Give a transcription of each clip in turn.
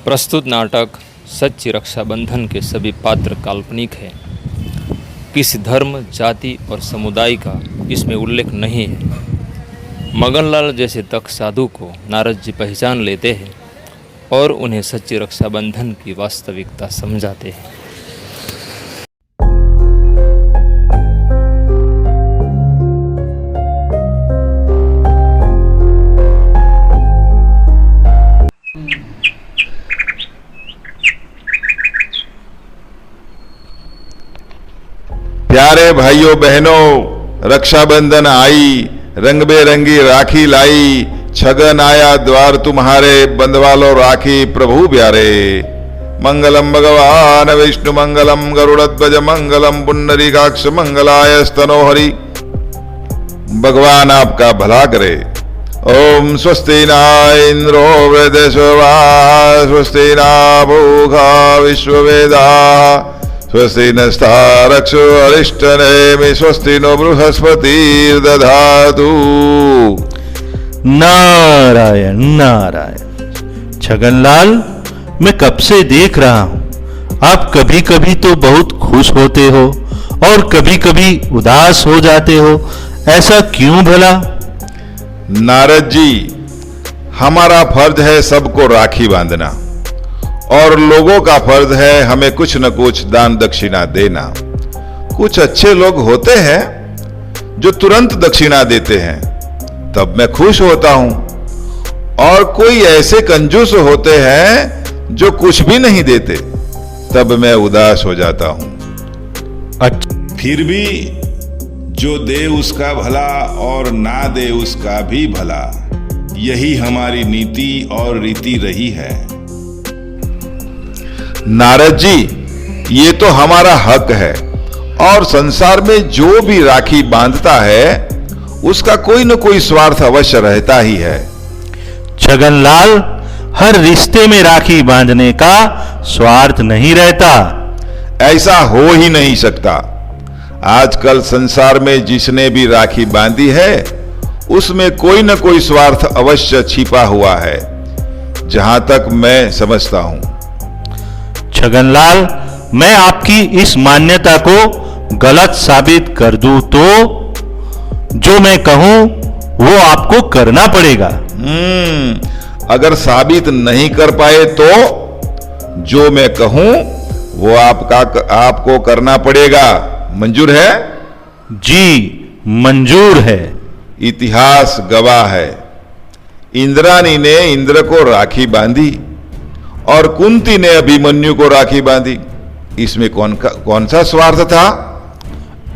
प्रस्तुत नाटक सच्ची रक्षाबंधन के सभी पात्र काल्पनिक हैं। किसी धर्म, जाति और समुदाय का इसमें उल्लेख नहीं है। मगनलाल जैसे तक साधु को नारद जी पहचान लेते हैं और उन्हें सच्ची रक्षाबंधन की वास्तविकता समझाते हैं। प्यारे भाइयों बहनों, रक्षाबंधन आई, रंग बेरंगी राखी लाई, छगन आया द्वार तुम्हारे, बंधवा लो राखी प्रभु प्यारे। मंगलम भगवान विष्णु मंगलम गरुड़ध्वज मंगलम पुंडरीकाक्ष मंगलाय स्तनोहरि। भगवान आपका भला करे। ओम स्वस्ति न इंद्रो वृद्धस्वा, स्वस्ति न भूखा विश्ववेदा, स्वस्ति नस्तारक्षो अरिष्टनेमि, स्वस्ति नो बृहस्पतिर्दधातु। नारायण नारायण। छगनलाल, मैं कब से देख रहा हूं, आप कभी कभी तो बहुत खुश होते हो और कभी कभी उदास हो जाते हो, ऐसा क्यों भला? नारद जी, हमारा फर्ज है सबको राखी बांधना और लोगों का फर्ज है हमें कुछ न कुछ दान दक्षिणा देना। कुछ अच्छे लोग होते हैं जो तुरंत दक्षिणा देते हैं, तब मैं खुश होता हूं, और कोई ऐसे कंजूस होते हैं जो कुछ भी नहीं देते, तब मैं उदास हो जाता हूं। अच्छा, फिर भी जो दे उसका भला और ना दे उसका भी भला, यही हमारी नीति और रीति रही है। नारद जी, ये तो हमारा हक है, और संसार में जो भी राखी बांधता है उसका कोई न कोई स्वार्थ अवश्य रहता ही है। छगनलाल, हर रिश्ते में राखी बांधने का स्वार्थ नहीं रहता। ऐसा हो ही नहीं सकता। आजकल संसार में जिसने भी राखी बांधी है उसमें कोई न कोई स्वार्थ अवश्य छिपा हुआ है, जहां तक मैं समझता हूं। छगनलाल, मैं आपकी इस मान्यता को गलत साबित कर दूं तो जो मैं कहूं वो आपको करना पड़ेगा। अगर साबित नहीं कर पाए तो जो मैं कहूं वो आपको करना पड़ेगा। मंजूर है? जी, मंजूर है। इतिहास गवाह है, इंद्राणी ने इंद्र को राखी बांधी और कुंती ने अभिमन्यु को राखी बांधी। इसमें कौन सा स्वार्थ था?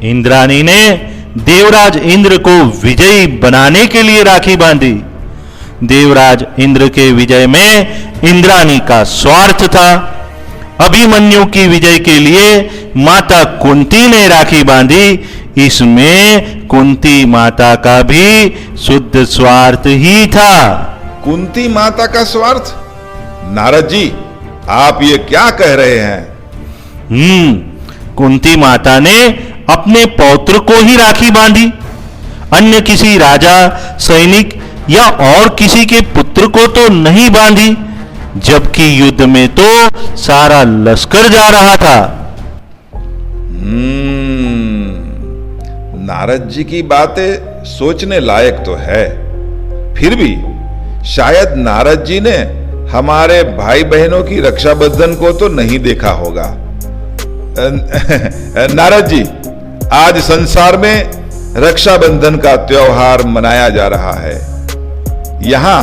इंद्राणी ने देवराज इंद्र को विजयी बनाने के लिए राखी बांधी। देवराज इंद्र के विजय में इंद्राणी का स्वार्थ था। अभिमन्यु की विजय के लिए माता कुंती ने राखी बांधी। इसमें कुंती माता का भी शुद्ध स्वार्थ ही था। कुंती माता का स्वार्थ? नारद जी, आप ये क्या कह रहे हैं? कुंती माता ने अपने पौत्र को ही राखी बांधी, अन्य किसी राजा, सैनिक या और किसी के पुत्र को तो नहीं बांधी, जबकि युद्ध में तो सारा लश्कर जा रहा था। नारद जी की बातें सोचने लायक तो है। फिर भी शायद नारद जी ने हमारे भाई बहनों की रक्षाबंधन को तो नहीं देखा होगा। नारद जी, आज संसार में रक्षाबंधन का त्योहार मनाया जा रहा है। यहां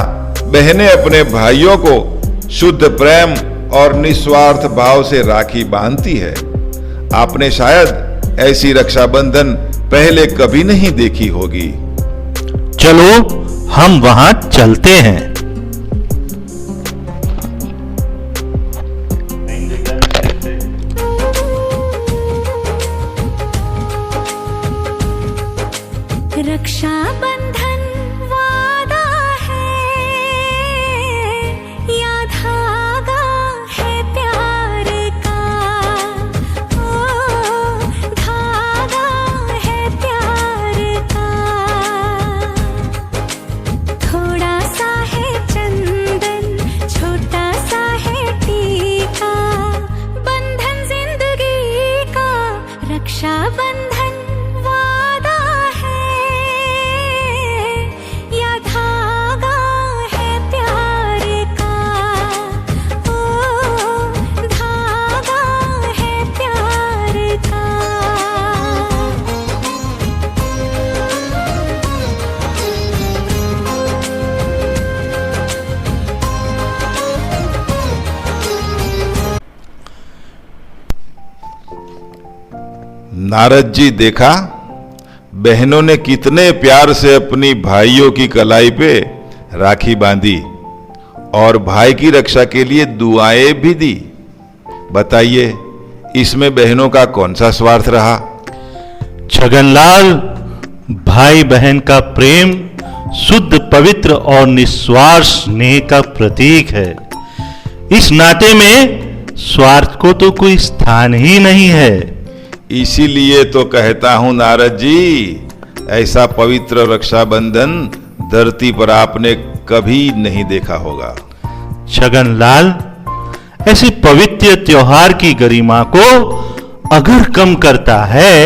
बहनें अपने भाइयों को शुद्ध प्रेम और निस्वार्थ भाव से राखी बांधती है। आपने शायद ऐसी रक्षाबंधन पहले कभी नहीं देखी होगी। चलो हम वहां चलते हैं। रक्षाबंधन वादा है या धागा है प्यार का, ओ धागा है प्यार का, थोड़ा सा है नारद जी, देखा बहनों ने कितने प्यार से अपनी भाइयों की कलाई पे राखी बांधी और भाई की रक्षा के लिए दुआएं भी दी। बताइए इसमें बहनों का कौन सा स्वार्थ रहा? छगनलाल, भाई बहन का प्रेम शुद्ध, पवित्र और निस्वार्थ स्नेह का प्रतीक है। इस नाते में स्वार्थ को तो कोई स्थान ही नहीं है। इसीलिए तो कहता हूं नारद जी, ऐसा पवित्र रक्षाबंधन धरती पर आपने कभी नहीं देखा होगा। छगनलाल, ऐसे पवित्र त्योहार की गरिमा को अगर कम करता है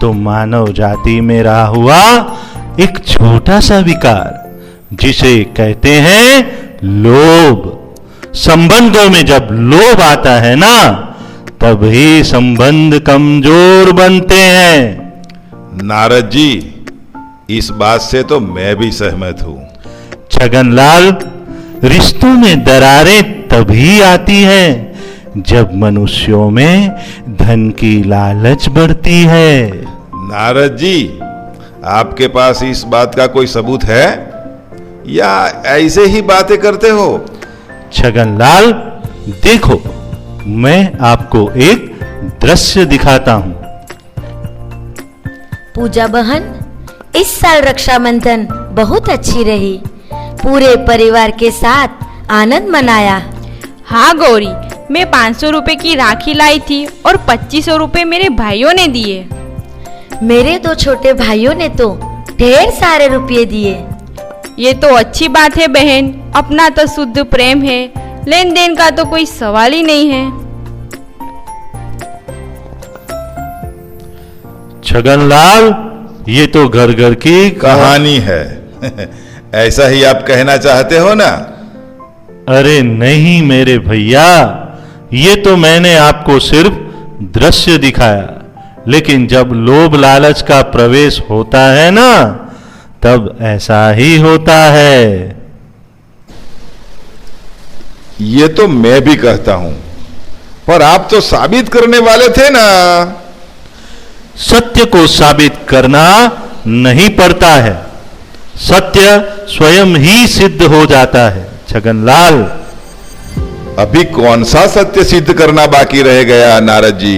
तो मानव जाति में रहा हुआ एक छोटा सा विकार, जिसे कहते हैं लोभ। संबंधों में जब लोभ आता है ना, तभी संबंध कमजोर बनते हैं। नारद जी, इस बात से तो मैं भी सहमत हूं। छगनलाल, रिश्तों में दरारें तभी आती हैं जब मनुष्यों में धन की लालच बढ़ती है। नारद जी, आपके पास इस बात का कोई सबूत है या ऐसे ही बातें करते हो? छगनलाल, देखो, मैं आपको एक दृश्य दिखाता हूं। पूजा बहन, इस साल रक्षाबंधन बहुत अच्छी रही। पूरे परिवार के साथ आनंद मनाया। हाँ गौरी, मैं 500 रुपए की राखी लाई थी और 2500 रुपए मेरे भाइयों ने दिए। मेरे 2 छोटे भाइयों ने तो ढेर सारे रुपये दिए। ये तो अच्छी बात है बहन, अपना तो शुद्ध प्रेम है, लेन देन का तो कोई सवाल ही नहीं है। छगनलाल, ये तो घर घर की कहानी है। ऐसा ही आप कहना चाहते हो ना? अरे नहीं मेरे भैया, ये तो मैंने आपको सिर्फ दृश्य दिखाया, लेकिन जब लोभ लालच का प्रवेश होता है ना, तब ऐसा ही होता है। ये तो मैं भी कहता हूं, पर आप तो साबित करने वाले थे ना। सत्य को साबित करना नहीं पड़ता है, सत्य स्वयं ही सिद्ध हो जाता है। छगनलाल, अभी कौन सा सत्य सिद्ध करना बाकी रह गया नारद जी?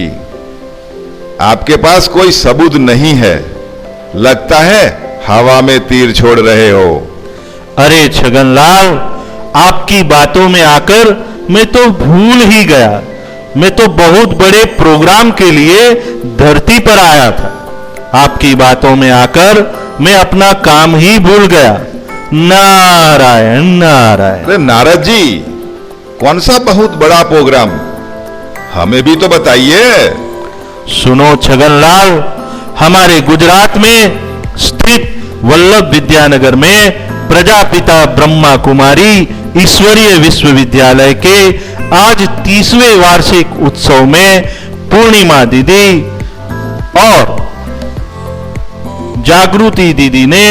आपके पास कोई सबूत नहीं है, लगता है हवा में तीर छोड़ रहे हो। अरे छगनलाल, आपकी बातों में आकर मैं तो भूल ही गया। मैं तो बहुत बड़े प्रोग्राम के लिए धरती पर आया था। आपकी बातों में आकर मैं अपना काम ही भूल गया। नारायण नारायण। अरे नारद जी, कौन सा बहुत बड़ा प्रोग्राम? हमें भी तो बताइए। सुनो छगनलाल, हमारे गुजरात में स्थित वल्लभ विद्यानगर में प्रजापिता ब्रह्मा कुमारी ईश्वरीय विश्वविद्यालय के आज 30वें वार्षिक उत्सव में पूर्णिमा दीदी और जागृति दीदी ने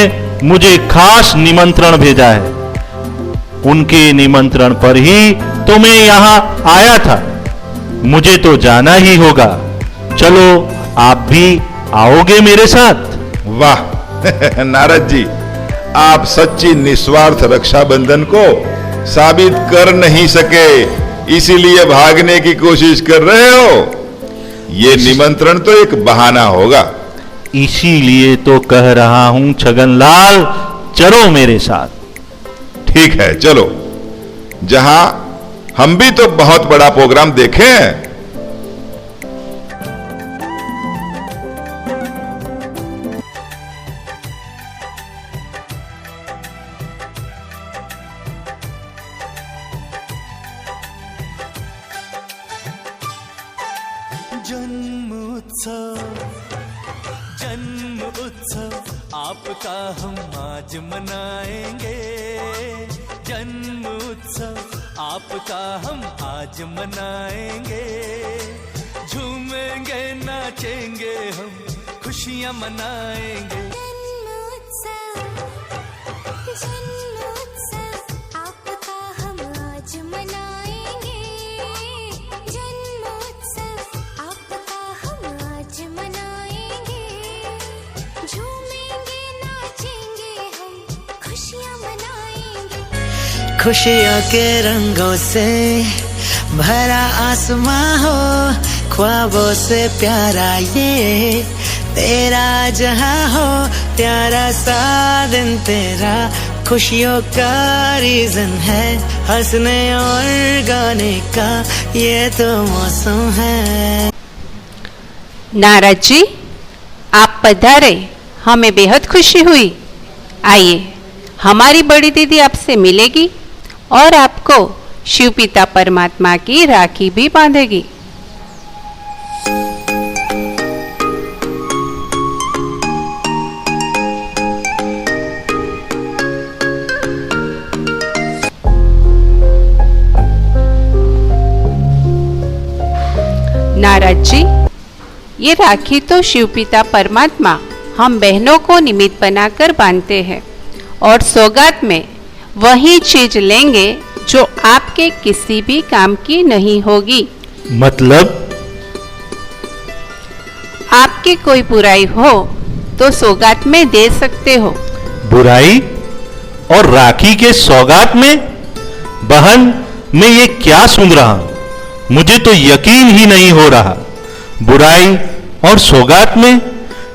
मुझे खास निमंत्रण भेजा है। उनके निमंत्रण पर ही तो मैं यहां आया था। मुझे तो जाना ही होगा। चलो, आप भी आओगे मेरे साथ? वाह नारद जी, आप सच्ची निस्वार्थ रक्षाबंधन को साबित कर नहीं सके, इसीलिए भागने की कोशिश कर रहे हो। ये निमंत्रण तो एक बहाना होगा। इसीलिए तो कह रहा हूं छगनलाल, चलो मेरे साथ। ठीक है, चलो। जहां हम भी तो बहुत बड़ा प्रोग्राम देखे हैं। जन्म उत्सव आपका हम आज मनाएंगे। जन्म उत्सव आपका हम आज मनाएंगे। झूमेंगे नाचेंगे हम, खुशियां मनाएंगे। आपका हम आज मनाएंगे। जन्मोत्सव आपका हम आज मनाएंगे। खुशियों के रंगों से भरा आसमां हो, ख्वाबों से प्यारा ये तेरा जहां हो, प्यारा सा दिन तेरा खुशियों का रीजन है, हंसने और गाने का ये तो मौसम है। नारद जी, आप पधारे, हमें बेहद खुशी हुई। आइए, हमारी बड़ी दीदी आपसे मिलेगी और आपको शिव पिता परमात्मा की राखी भी बांधेगी। नारद जी, ये राखी तो शिव पिता परमात्मा हम बहनों को निमित्त बनाकर बांधते हैं और सौगात में वही चीज लेंगे जो आपके किसी भी काम की नहीं होगी। मतलब? आपकी कोई बुराई हो तो सौगात में दे सकते हो। बुराई और राखी के सौगात में? बहन, मैं ये क्या सुन रहा हूं? मुझे तो यकीन ही नहीं हो रहा। बुराई और सौगात में?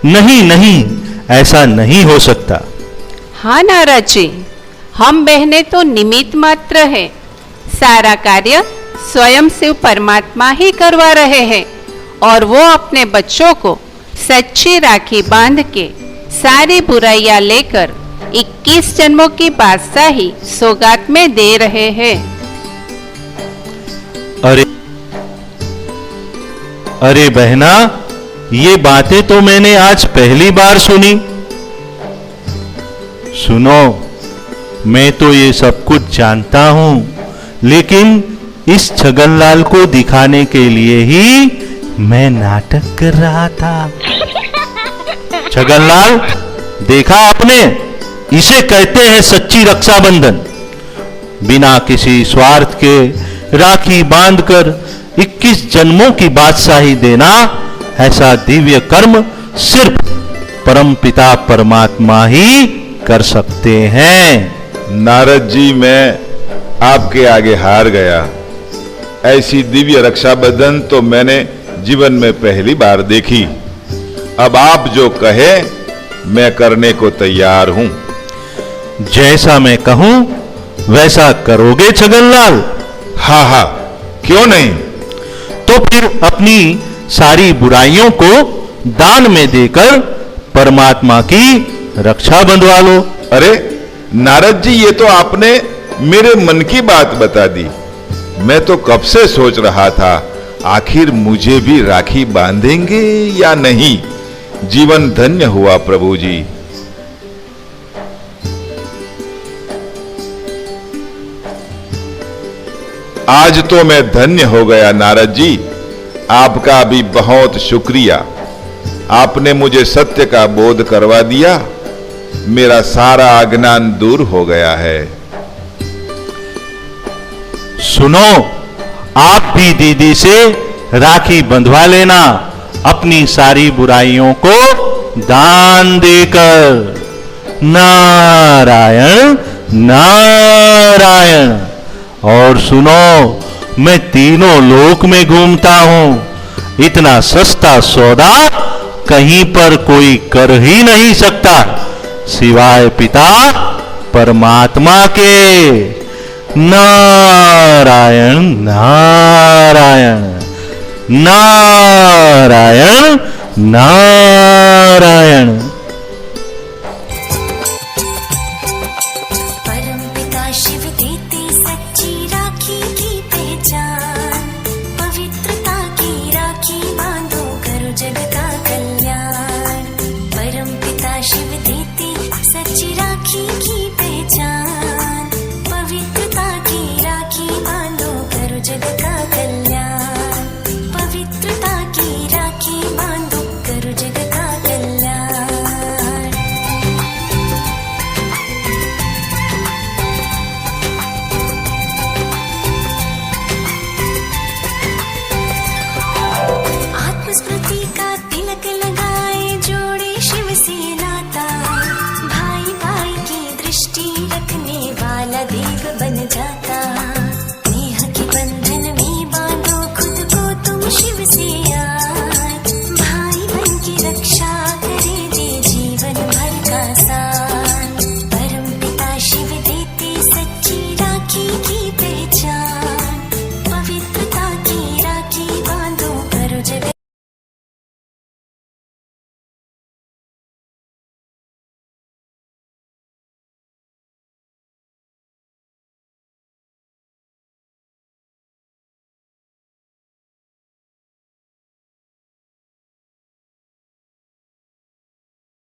नहीं नहीं, ऐसा नहीं हो सकता। हाँ नारद जी, हम बहनें तो निमित्त मात्र है, सारा कार्य स्वयं शिव परमात्मा ही करवा रहे हैं और वो अपने बच्चों को सच्ची राखी बांध के सारी बुराइयां लेकर 21 जन्मों की बादशाही सौगात में दे रहे हैं। अरे बहना, ये बातें तो मैंने आज पहली बार सुनी। सुनो, मैं तो ये सब कुछ जानता हूं, लेकिन इस छगनलाल को दिखाने के लिए ही मैं नाटक कर रहा था। छगनलाल, देखा आपने, इसे कहते हैं सच्ची रक्षाबंधन। बिना किसी स्वार्थ के राखी बांधकर 21 जन्मों की बादशाही देना, ऐसा दिव्य कर्म सिर्फ परमपिता परमात्मा ही कर सकते हैं। नारद जी, मैं आपके आगे हार गया। ऐसी दिव्य रक्षाबंधन तो मैंने जीवन में पहली बार देखी। अब आप जो कहे मैं करने को तैयार हूं। जैसा मैं कहूं वैसा करोगे छगनलाल? हाँ हाँ, क्यों नहीं। तो फिर अपनी सारी बुराइयों को दान में देकर परमात्मा की रक्षा बंधवा लो। अरे नारद जी, ये तो आपने मेरे मन की बात बता दी। मैं तो कब से सोच रहा था, आखिर मुझे भी राखी बांधेंगे या नहीं। जीवन धन्य हुआ प्रभु जी। आज तो मैं धन्य हो गया नारद जी। आपका भी बहुत शुक्रिया। आपने मुझे सत्य का बोध करवा दिया। मेरा सारा अज्ञान दूर हो गया है। सुनो, आप भी दीदी से राखी बंधवा लेना, अपनी सारी बुराइयों को दान देकर। नारायण नारायण। और सुनो, मैं तीनों लोक में घूमता हूं। इतना सस्ता सौदा कहीं पर कोई कर ही नहीं सकता सिवाय पिता परमात्मा के। नारायण नारायण नारायण नारायण।